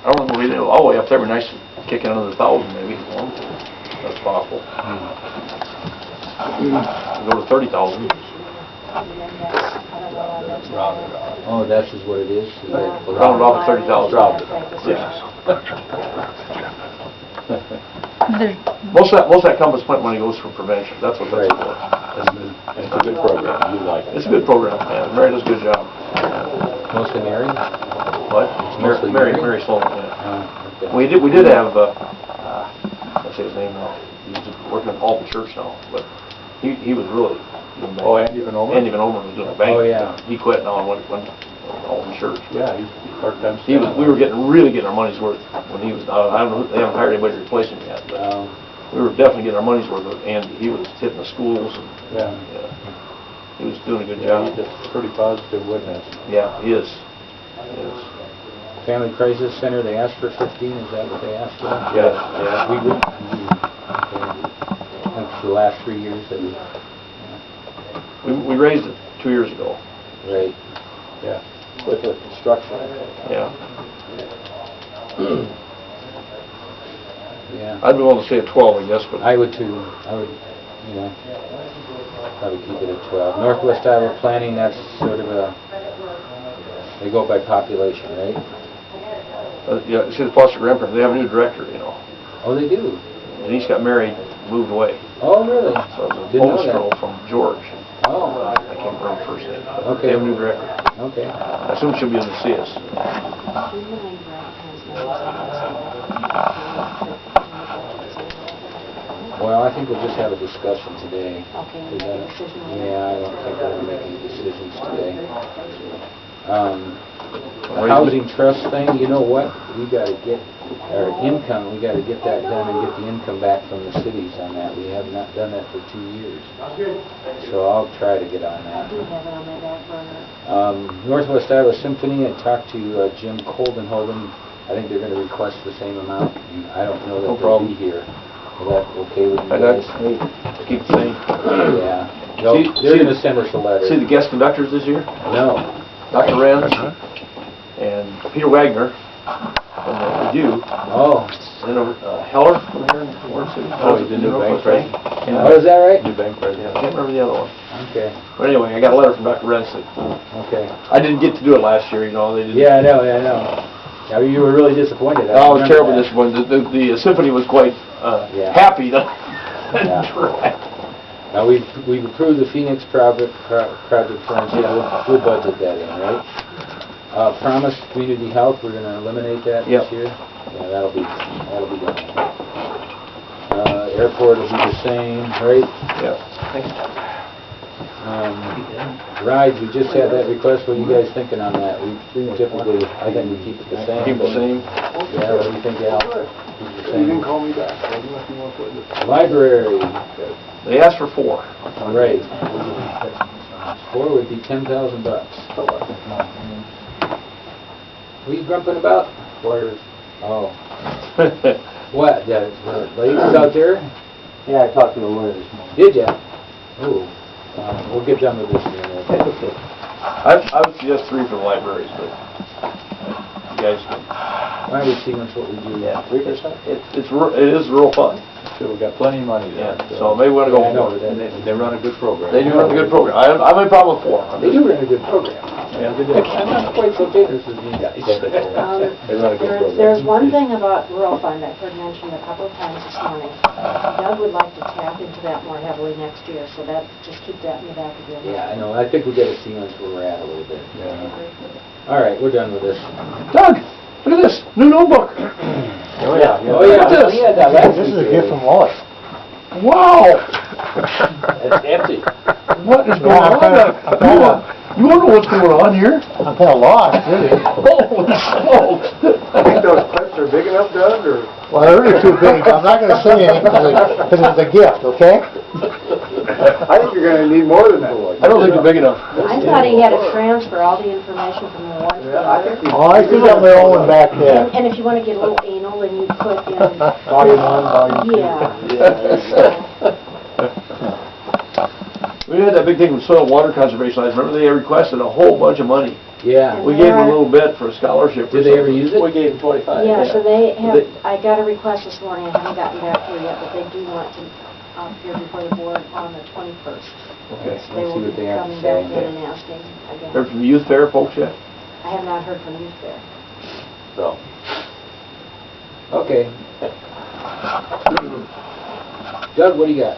I don't know, we did it all the way up there, it'd be nice to kick in another 1,000 maybe, that's possible. Go to 30,000. Oh, that's just what it is? Round off to 30,000. Yeah. Most of that compass point money goes for prevention, that's what that's for. It's a good program, you like it. It's a good program, yeah, Mary does a good job. Mostly Mary? What? Mostly Mary Sloan, yeah. Okay. We did have, let's say his name now, he's working at Alton Church now, but he was really doing bank. Oh, Andy Van Omer? Andy Van Omer was doing a bank. Oh, yeah. He quit now and went to Alton Church. Yeah, he's part-time. We were really getting our money's worth when he was, I don't know, they haven't hired anybody to replace him yet, but we were definitely getting our money's worth with Andy. He was hitting the schools and he was doing a good job. He's a pretty positive witness. Yeah, he is. Family Crisis Center, they asked for 15, is that what they asked for? Yeah. Okay. That's the last 3 years that We raised it 2 years ago. Right. Yeah. With the construction. Yeah. Yeah. I'd be willing to say at 12, I guess, but I would too. I would, probably keep it at 12. Northwest Iowa Planning, that's sort of they go by population, right? yeah, see the foster grandparents, they have a new director, Oh, they do? and he's got married, moved away. Oh, really? So it was a Didn't know bonus that. girl from George. Oh, I can't remember her first name. But Okay. They have a new director. okay. I assume she'll be in the CS. Well, I think we'll just have a discussion today. Okay, Is that- make a decision. Yeah, I don't think we're going to make any decisions today. The Raise- housing trust thing, you know what? We got to get our income, we got to get that done and get the income back from the cities on that. We have not done that for 2 years. So I'll try to get on that. Do have it on my back burner. Northwest Iowa Symphony, I talked to Jim Coldenhoven. I think they're going to request the same amount. I don't know No that they'll problem. be here. Is that okay with you And guys? that's, keep the same. Yeah. They're going to send us a letter. See the guest conductors this year? No. Dr. Renz and Peter Wagner from the Review. Oh. And then Heller from here in Orange City. Oh, he's the new bank president. Yeah. Oh, is that right? New bank president. I can't remember the other one. Okay. But anyway, I got a letter from Dr. Renz. Okay. I didn't get to do it last year, they didn't. Yeah, I know. Yeah, you were really disappointed. I was remember terrible that. this one. The symphony was quite Yeah. happy that Yeah. tried. Now, we've approved the Phoenix project for instance. We'll budget that in, right? Promise Community Health, we're going to eliminate that Yep. this year? Yeah, that'll be done. Airport will be the same, right? Yeah. Rides, we just had that request. What are you guys thinking on that? We typically, I think we keep it the same. Keep the same. Yeah, what do you think, Al? Keep the You can same. call me back. Tell me what you want with it. Library, They asked for 4. right. 4 would be $10,000. What are you grumping about? Lawyers. Oh. What, the ladies out there? Yeah, I talked to the lawyer this morning. Did ya? Ooh. We'll get done with this in a minute. I would suggest 3 for the libraries, but you guys can. Why don't we see what we do? Yeah, 3%. It is real fun. So we got plenty of money there. Yeah. So maybe we want to go Yeah, I know, for it. but They run a good program. They do run a good program. I have a problem with 4. They do run a good program. Yeah, they do. I'm not quite so famous as you guys. They run a good program. There's one thing about rural fund I've heard mentioned a couple of times this morning. Doug would like to tap into that more heavily next year, so that, just keep that in the back of your mind. Yeah, I know. I think we got to see where we're at a little bit. Yeah. All right, we're done with this. Doug, look at this new notebook. Oh, yeah. Oh, yeah. Look at this. Yeah, that last This is a week, gift from Lois. Wow. It's empty. What is going Yeah, on? You don't know what's going on here? I'm kind of lost, really. Holy smokes. I think those clips are big enough, Doug, or? Well, they're really too big. I'm not going to say anything because it's a gift, okay? I think you're gonna need more than that. I don't think they're big enough. I thought he had to transfer all the information from the one to the Yeah, I other. think Oh, I still got my own one back there. And if you want to get a little anal, then you put in, Volume 1, volume 2. yeah. We had that big thing with soil and water conservation. I remember they requested a whole bunch of money Yeah. We gave them a little bit for a scholarship. or Did they ever something. use it? We gave them 25. Yeah, so they have, They- I got a request this morning, I haven't gotten back to you yet, but they do want to appear before the board on the 21st. Okay. So they Let's see will what be they have to coming say. back in and asking Heard again. from the youth fair folks yet? I have not heard from Youth Fair. So. Okay. Doug, what do you got?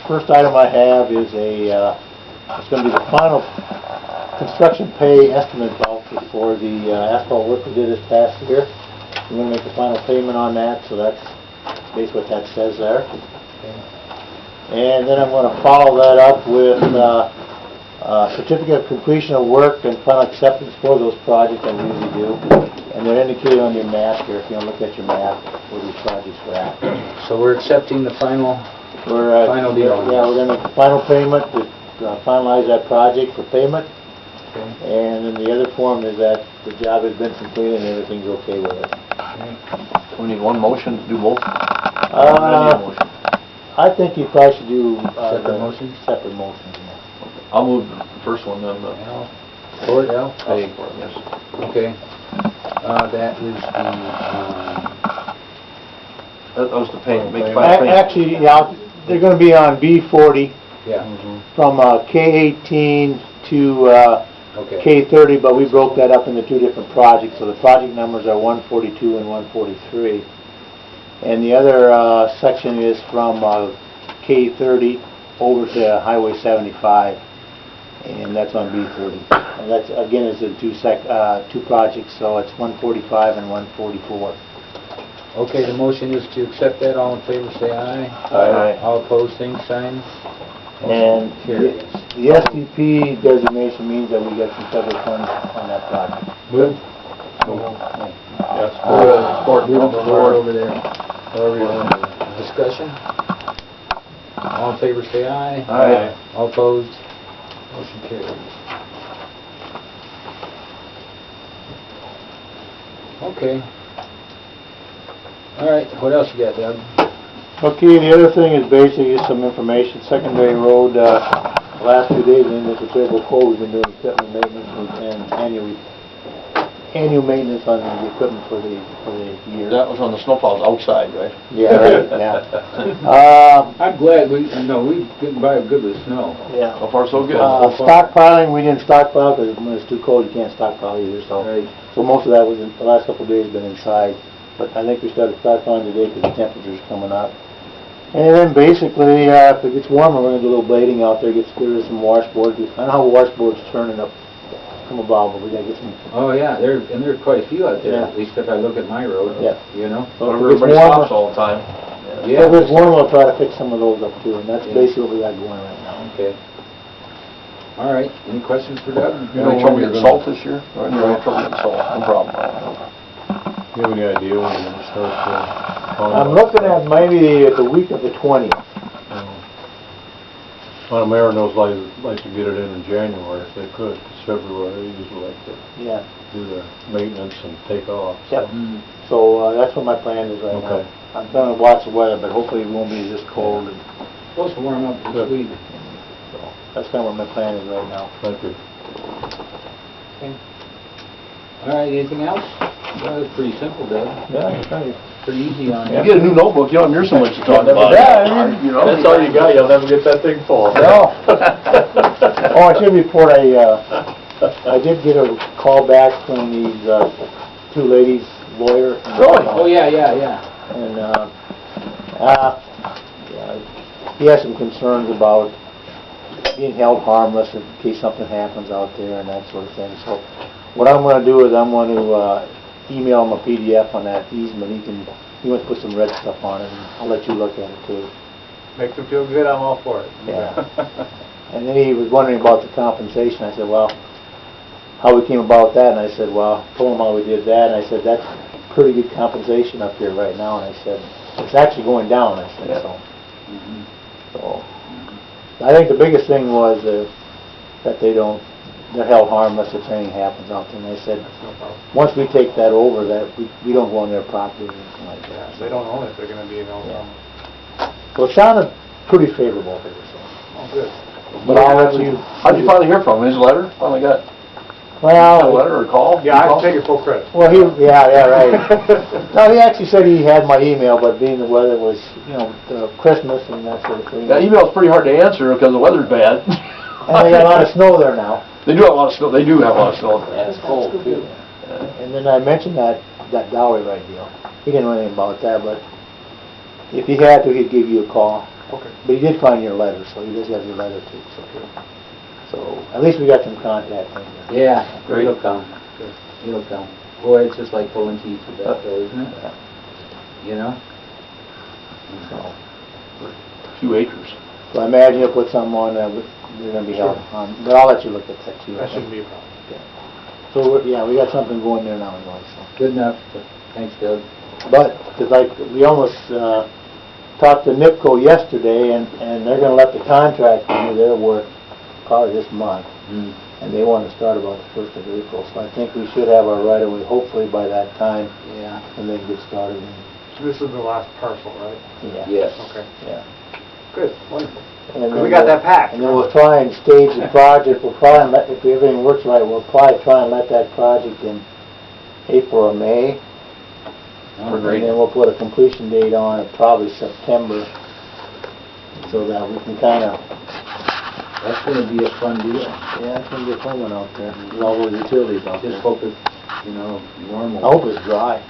First item I have is it's going to be the final construction pay estimate voucher for the asphalt work we did this past year. We're going to make the final payment on that, so that's basically what that says there. And then I'm going to follow that up with certificate of completion of work and final acceptance for those projects that we usually do. And they're indicated on your map here, if you want to look at your map, where these projects are at. So we're accepting the final, final deal on Yeah, this. we're going to make the final payment to finalize that project for payment. Okay. And then the other form is that the job has been completed and everything's okay with it. We need one motion to do both? I think you probably should do... Separate motions? Separate motions, yeah. I'll move the first one then. Al? Support, Al? I'll support it, yes. Okay. That is That was the payment, make the A- final payment. Actually, yeah, they're going to be on B40 yeah, from K18 to okay. K30, but we broke that up into two different projects, so the project numbers are 142 and 143. And the other section is from K30 over to Highway 75, and that's on B30. And that's, again, is the two projects, so it's 145 and 144. Okay, the motion is to accept that. All in favor, say aye. Aye. All opposed, same sign. And Motion carries. the SDP designation means that we get some federal funds on that project. Move. Yes. Move forward over there. However you want to. Discussion? All in favor, say aye. Aye. All opposed? Motion carries. Okay. All right, what else you got, Doug? Okay, the other thing is basically just some information. Secondary Road, the last 2 days, in this terrible cold, we've been doing equipment maintenance and annual maintenance on the equipment for the year. That was on the snowplows outside, right? Yeah, right, yeah. I'm glad we've getting by good with snow. Yeah. So far, so good. Stockpiling, we didn't stockpile because when it's too cold, you can't stockpile either, so. Right. So most of that was, the last couple of days been inside. But I think we started stockpiling today because the temperature's coming up. And then basically, if it gets warmer, we're going to do a little blading out there, get rid of some washboards. I know how washboards turning up from above, but we got to get some. Oh, yeah, there's quite a few out there, Yeah. at least if I look at my road. Yeah. You know? So if it gets Everybody warmer, stops all the time. Yeah. if it's warmer, we'll try to fix some of those up too, and that's basically what we got going right now. Okay. All right, any questions for Doug? You know, trouble getting salt this year? Or no trouble getting salt, no problem. Do you have any idea when you're going to start? I'm looking at maybe the week of the 20th. Well, mayor knows like to get it in January if they could, because February they usually like to Yeah. do their maintenance and take off. Yep. Mm. So that's what my plan is right Okay. now. I'm going to watch the weather, but hopefully it won't be this cold. And Supposed to warm up this Good. week. so that's kind of what my plan is right now. Thank you. All right, anything else? Well, it's pretty simple, Doug. Yeah, thank you. Pretty easy on You you. get a new notebook, you don't have near so much to talk about. Yeah, I mean, You know, That's all you got, you'll never get that thing full. No. Oh, I should report, I did get a call back from these two ladies, lawyer. Really? Oh, yeah. And yeah, he has some concerns about being held harmless in case something happens out there and that sort of thing. So what I'm going to do is I'm going to email him a PDF on that easement. He wants to put some red stuff on it, and I'll let you look at it too. Makes them feel good, I'm all for it. Yeah. And then he was wondering about the compensation. I said, well, how we came about that, and I said, well, told him how we did that, and I said, that's pretty good compensation up here right now, and I said, it's actually going down, I said, so. So, I think the biggest thing was that they're held harmless if anything happens out there, and I said, once we take that over, that we don't go on their property or anything like that. They don't own it, they're gonna be, So it sounded pretty favorable for this. Oh, good. But I'll let you, How'd you finally hear from him? His letter? Finally got a well, letter or a call? Yeah, I can take it full credit. well, yeah, right. No, he actually said he had my email, but being the weather was, Christmas and that sort of thing. That email's pretty hard to answer because the weather's bad. And they got a lot of snow there now. They do have a lot of snow, they do have a lot of snow. Yeah, it's cold too. And then I mentioned that dowry right deal. He didn't know anything about that, but if he had to, he'd give you a call. Okay. But he did find your letter, so he does have your letter too. So at least we got some contact. Yeah, Great. it'll come. It'll come. Boy, it's just like pulling teeth with that though, isn't it? You know? So, A few acres. so I imagine you'll put some on that they're going to be held on. But I'll let you look at that too. That shouldn't be a problem. So yeah, we got something going there now anyway. So. Good enough. Thanks, Doug. But cause like we almost talked to NIPCO yesterday, and they're going to let the contractor do their work probably this month. Mm. And they want to start about the 1st of April, so I think we should have our right-of-way hopefully by that time, Yeah. and then get started. So this is the last parcel, right? Yeah. Yes. Okay. Yeah. Good, wonderful. And Because then we got that packed. And then we'll try and stage the project. We'll probably let, if everything works right, we'll probably try and let that project in April or May. Oh, And great. then we'll put a completion date on it, probably September, so that we can kind of. That's gonna be a fun deal. Yeah, it's gonna be a fun one out there. With all those utilities out there. Just hope it's, normal. I hope it's dry.